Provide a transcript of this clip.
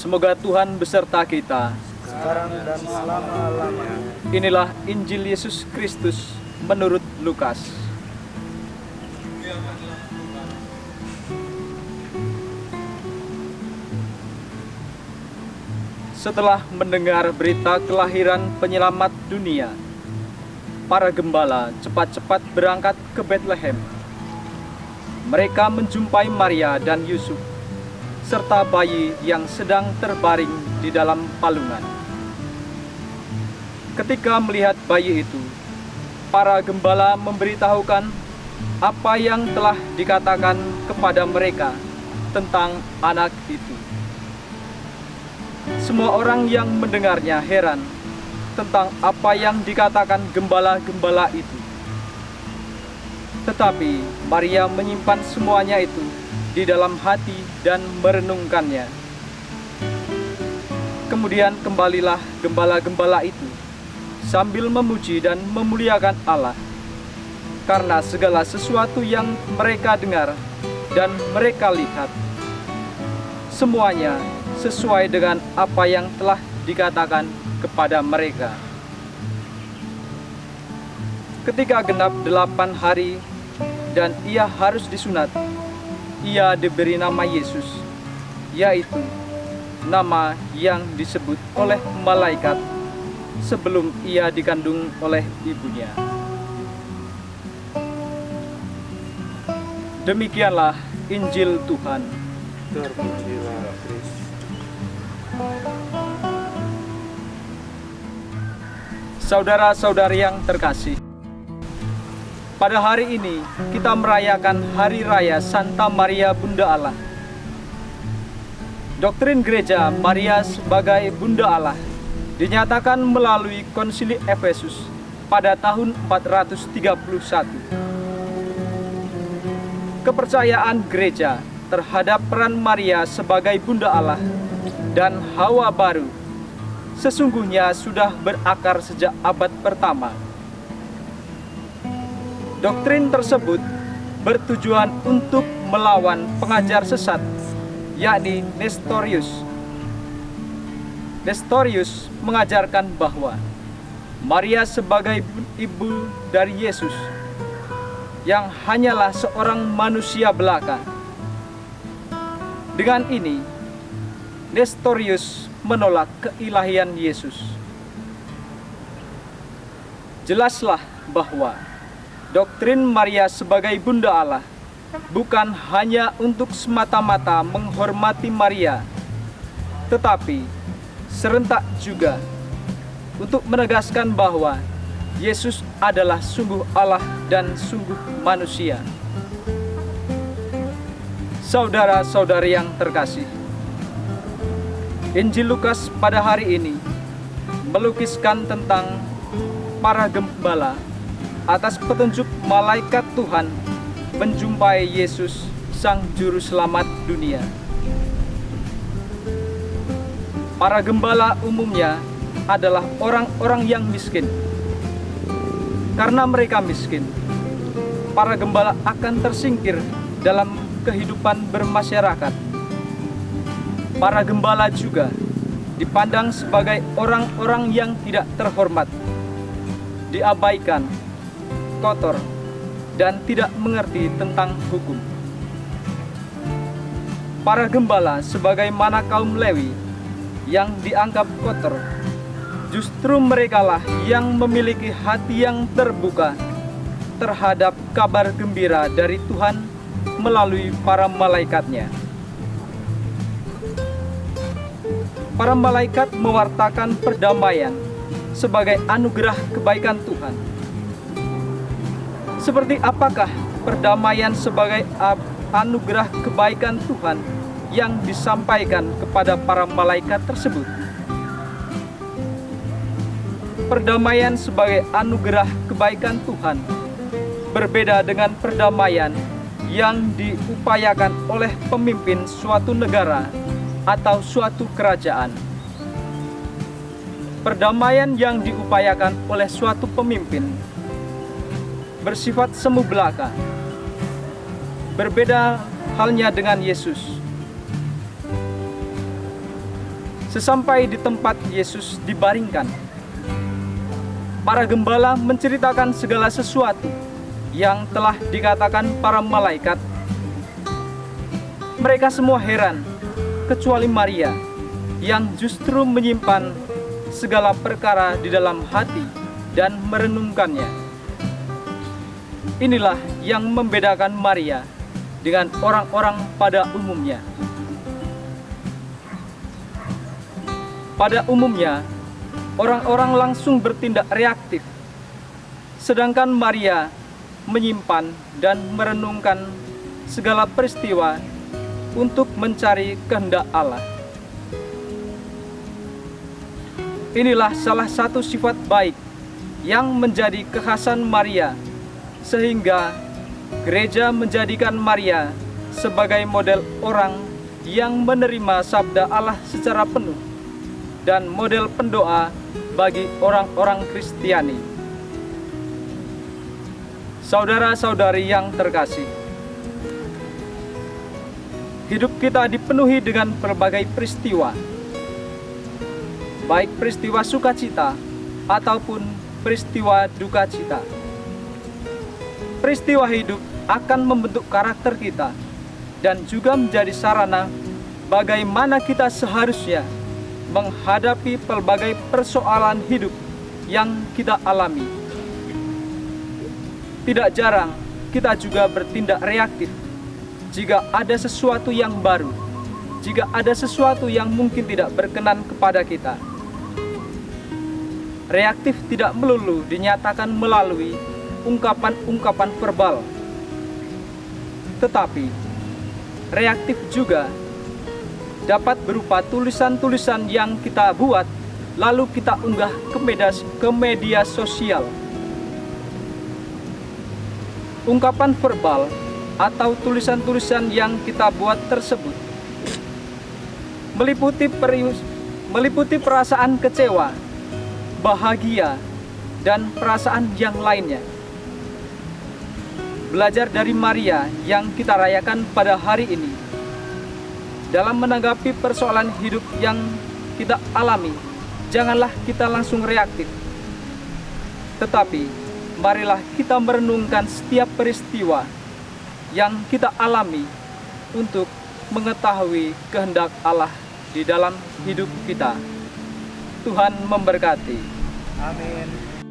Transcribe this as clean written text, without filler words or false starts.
Semoga Tuhan beserta kita. Sekarang dan selama-lamanya. Inilah Injil Yesus Kristus menurut Lukas. Setelah mendengar berita kelahiran penyelamat dunia, para gembala cepat-cepat berangkat ke Betlehem. Mereka menjumpai Maria dan Yusuf, serta bayi yang sedang terbaring di dalam palungan. Ketika melihat bayi itu, para gembala memberitahukan apa yang telah dikatakan kepada mereka tentang anak itu. Semua orang yang mendengarnya heran tentang apa yang dikatakan gembala-gembala itu. Tetapi Maria menyimpan semuanya itu di dalam hati dan merenungkannya. Kemudian kembalilah gembala-gembala itu sambil memuji dan memuliakan Allah karena segala sesuatu yang mereka dengar dan mereka lihat, semuanya sesuai dengan apa yang telah dikatakan kepada mereka. Ketika genap 8 hari dan ia harus disunat, ia diberi nama Yesus, yaitu nama yang disebut oleh malaikat sebelum ia dikandung oleh ibunya. Demikianlah Injil Tuhan. Terpujilah Kristus. Saudara-saudari yang terkasih, pada hari ini kita merayakan Hari Raya Santa Maria Bunda Allah. Doktrin gereja Maria sebagai Bunda Allah dinyatakan melalui Konsili Efesus pada tahun 431. Kepercayaan gereja terhadap peran Maria sebagai Bunda Allah dan Hawa baru sesungguhnya sudah berakar sejak abad pertama. Doktrin tersebut bertujuan untuk melawan pengajar sesat, yakni Nestorius. Nestorius mengajarkan bahwa Maria sebagai ibu dari Yesus yang hanyalah seorang manusia belaka. Dengan ini, Nestorius menolak keilahian Yesus. Jelaslah bahwa doktrin Maria sebagai Bunda Allah bukan hanya untuk semata-mata menghormati Maria, tetapi serentak juga untuk menegaskan bahwa Yesus adalah sungguh Allah dan sungguh manusia. Saudara-saudari yang terkasih, Injil Lukas pada hari ini melukiskan tentang para gembala atas petunjuk malaikat Tuhan menjumpai Yesus, Sang Juru Selamat dunia. Para gembala umumnya adalah orang-orang yang miskin. Karena mereka miskin, para gembala akan tersingkir dalam kehidupan bermasyarakat. Para gembala juga dipandang sebagai orang-orang yang tidak terhormat, diabaikan, kotor, dan tidak mengerti tentang hukum. Para gembala sebagaimana kaum Lewi yang dianggap kotor, justru merekalah yang memiliki hati yang terbuka terhadap kabar gembira dari Tuhan melalui para malaikatnya. Para malaikat mewartakan perdamaian sebagai anugerah kebaikan Tuhan. Seperti apakah perdamaian sebagai anugerah kebaikan Tuhan yang disampaikan kepada para malaikat tersebut? Perdamaian sebagai anugerah kebaikan Tuhan berbeda dengan perdamaian yang diupayakan oleh pemimpin suatu negara atau suatu kerajaan. Perdamaian yang diupayakan oleh suatu pemimpin bersifat semu belaka. Berbeda halnya dengan Yesus. Sesampai di tempat Yesus dibaringkan, para gembala menceritakan segala sesuatu yang telah dikatakan para malaikat. Mereka semua heran, kecuali Maria, yang justru menyimpan segala perkara di dalam hati dan merenungkannya. Inilah yang membedakan Maria dengan orang-orang pada umumnya. Pada umumnya, orang-orang langsung bertindak reaktif, sedangkan Maria menyimpan dan merenungkan segala peristiwa untuk mencari kehendak Allah. Inilah salah satu sifat baik yang menjadi kekhasan Maria, sehingga gereja menjadikan Maria sebagai model orang yang menerima sabda Allah secara penuh dan model pendoa bagi orang-orang Kristiani. Saudara-saudari yang terkasih, hidup kita dipenuhi dengan berbagai peristiwa, baik peristiwa sukacita ataupun peristiwa duka cita. Peristiwa hidup akan membentuk karakter kita dan juga menjadi sarana bagaimana kita seharusnya menghadapi pelbagai persoalan hidup yang kita alami. Tidak jarang kita juga bertindak reaktif jika ada sesuatu yang baru, jika ada sesuatu yang mungkin tidak berkenan kepada kita. Reaktif tidak melulu dinyatakan melalui ungkapan-ungkapan verbal, tetapi reaktif juga dapat berupa tulisan-tulisan yang kita buat lalu kita unggah ke media sosial. Ungkapan verbal atau tulisan-tulisan yang kita buat tersebut meliputi perasaan kecewa, bahagia, dan perasaan yang lainnya. Belajar dari Maria yang kita rayakan pada hari ini, dalam menanggapi persoalan hidup yang kita alami, janganlah kita langsung reaktif. Tetapi, marilah kita merenungkan setiap peristiwa yang kita alami untuk mengetahui kehendak Allah di dalam hidup kita. Tuhan memberkati. Amin.